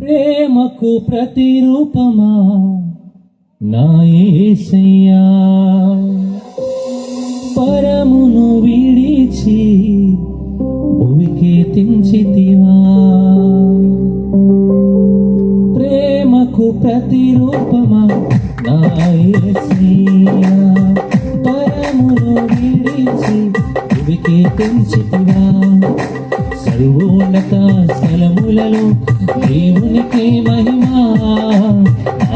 ప్రేమకు ప్రతిరూపమా నా యేసయ్యా, పరమును విడిచి భూమికి తెంచితివా. ప్రేమకు ప్రతిరూపమా నా యేసయ్యా, పరమును విడిచి భూమికి తెంచితివా. సర్వోన్నత స్థలములలో దేవునికి మహిమా,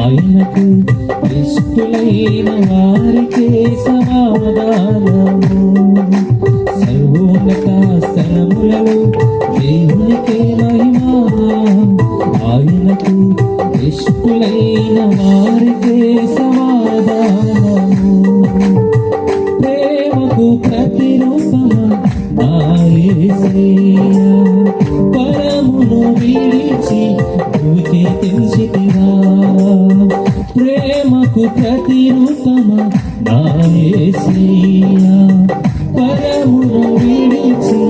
ఆయనకు ఇష్టులైన వారికే సమాధానము. సర్వోన్నత స్థలములలో దేవునికి మహిమా, ఆయనకు ఇష్టులైన వారికే సమాధానము. ప్రేమకు ప్రతిరూపమా నా యేసయ్యా, పరమును విడిచి భూమికి తెంచితివా. ప్రేమకు ప్రతిరూపమా నా యేసయ్యా, పరమును విడిచి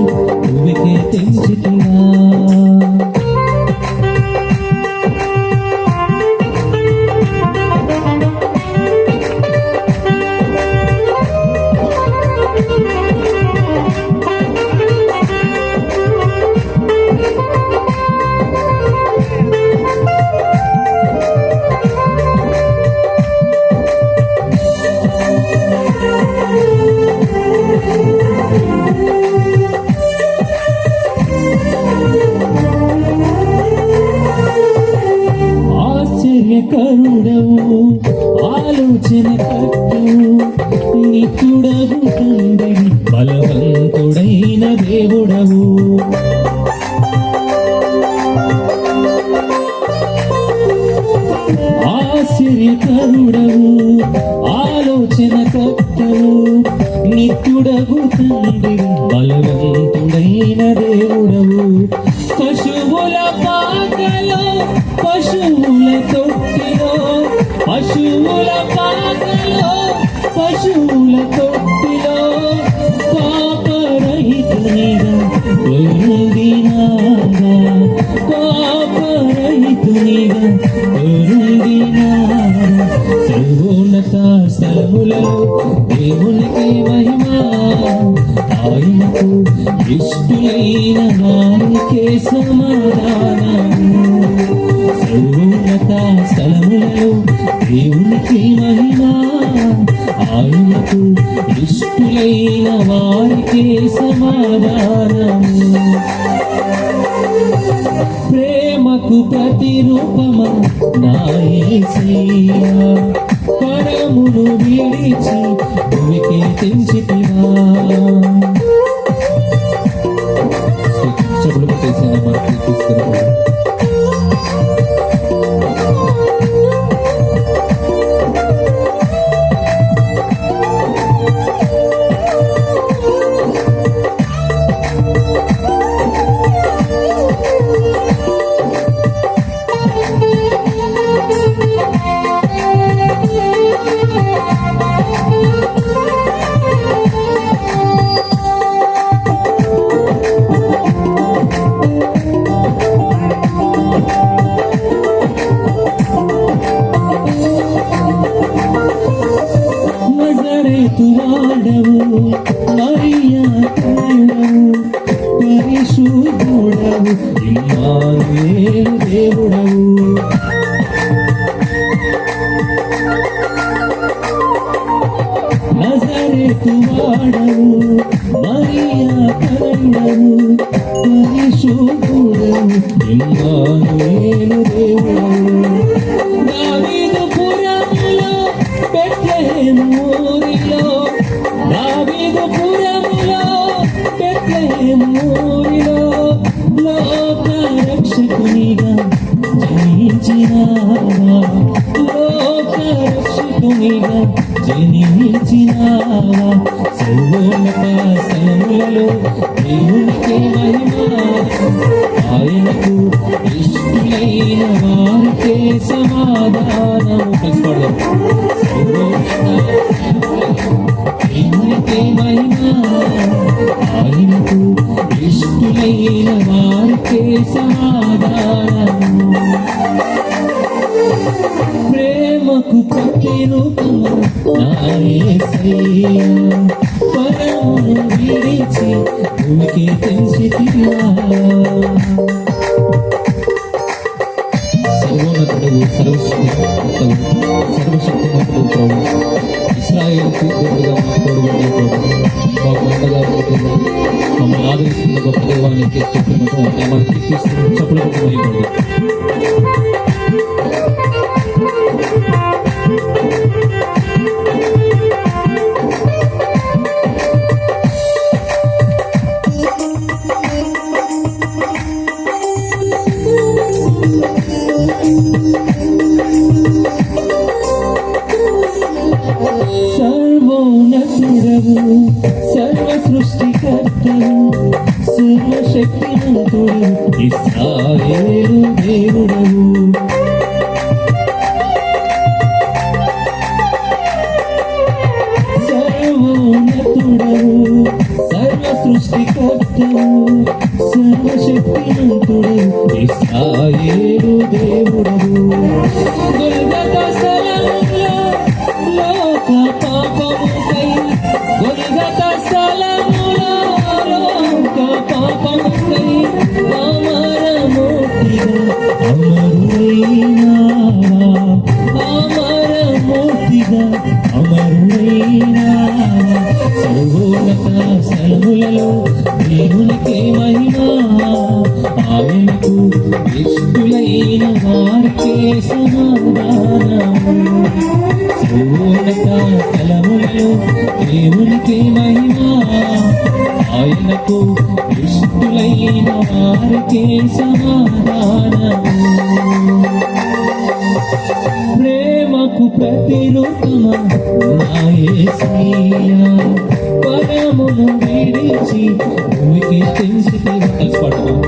భూమికి తెంచితివా. కరుడవు, ఆలోచన కర్తవు, నిత్యుడవు తండ్రి, బలవంతుడైన దేవుడవు. ఆశ్చర్యకరుడవు, ఆలోచన కర్తవు, నిత్యుడవు తండ్రి, బలవంతుడైన దేవుడవు. పశువుల పాకలో, పశువుల తొట్టిలో, పశువుల పాకలో, పశువుల తొట్టిలో, పాపరహితునిగా పొందినాగా, పాపరహితునిగా పొందినాగా. సర్వోన్నత స్థలములలో దేవునికి మహిమా, ఆయనకు ఇష్టులైన వారికే సమాధానము. సర్వోన్నత స్థలములలో దేవునికి మహిమా, ఆయనకు ఇష్టులైన వారికే సమాధానము. ప్రేమకు ప్రతిరూపమా నా యేసయ్యా, పరమును విడిచి భూమికి తెంచితివా. చెప్పులు పెట్టేసిన మనకి తీసుకురా. వాడవు, మరియా తనయుడవు, పరిశుద్ధుడవు, ఇమ్మానుయేలు దేవుడవు. నజరేతు వాడవు, మరియా తనయుడవు, పరిశుద్ధుడవు, ఇమ్మానుయేలు దేవుడవు. దావీదు పురములో, బెత్లెహేము ఊరిలో, దావీదు పురములో, బెత్లెహేము ఊరిలో, లోక రక్షకునిగా జనించినావా, లోక రక్షకునిగా జనించినావా. సర్వోన్నత స్థలములలో దేవునికి మహిమా, ఆయనకు ఇష్టులైన వారికే సమాధానము. దేవునికి మహిమా, ఆయనకు ఇష్టులైన వారికే సమాధానము. ప్రతిరూపము నా యేసయ్యా పరమును విడిచి భూమికి తెంచితివా సర్వోన్నతుడు సర్వశక్తిమంతుడు ప్రభు ఇశ్రాయేలుకు దేవుడుగా మాకు తోడుగా మాకు అండగా మమ్మల్ని ఆదరిస్తున్న గొప్ప దేవానికి నామాన్ని కీర్తిస్తూ చప్పుడుకు మహిమపడదు. సర్వోన్నతుడవు సర్వ సృష్టికర్తవు సర్వశక్తిమంతుడు ఇశ్రాయేలు దేవుడవు సర్వోన్నతుడవు సర్వ సృష్టికర్తవు సర్వశక్తిమంతుడు ఇశ్రాయేలు దేవుడవు గొల్గొతా స్థలములో లోక పాపముకై గొల్గొతా స్థలములో లోక పాపముకై అమరమూర్తిగా అమరుడైనా సర్వోన్నత స్థలములలో దేవునికి మహిమ ఆయనకు ఇష్టులైన వారికే సమాధానము సర్వోన్నత స్థలములలో దేవునికి మహిమ ఆయనకు ఇష్టులైన వారికే సమాధానము ప్రేమకు ప్రతిరూపమా నా యేసయ్యా పరమును విడిచి భూమికి తెంచితివా కలిసి పాడదాం.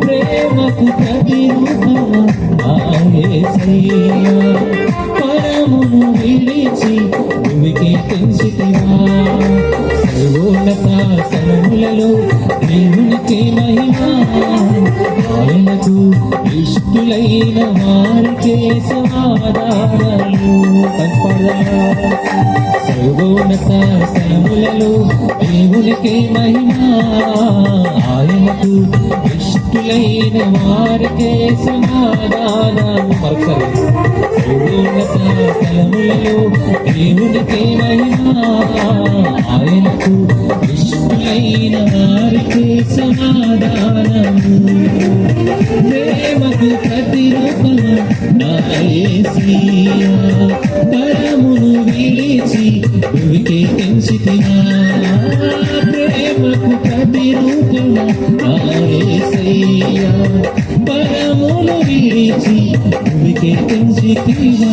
ప్రేమకు ప్రతిరూపమా నా యేసయ్యా పరమును విడిచి భూమికి తెంచితివా సర్వోన్నత స్థలములలో దేవునికి మహిమ ఆయనకు ఇష్టులైన వారికే సమాధానము సర్వోన్నత స్థలములలో దేవునికి మహిమ ఆయనకు ఇష్టులైన వారికే సమాధానము మరొకసారి సర్వోన్నత స్థలములలో దేవునికి మహిమ ఆయనకు ఇష్టులైన వారికే సమాధానము ప్రేమకు ప్రతిరూపమా నా యేసయ్యా పరమును విడిచి భూమికి తెంచితివా ప్రేమకు ప్రతిరూపమా నా యేసయ్యా పరమును విడిచి భూమికి తెంచితివా.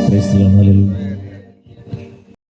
Praise the Lord. హల్లెలూయా.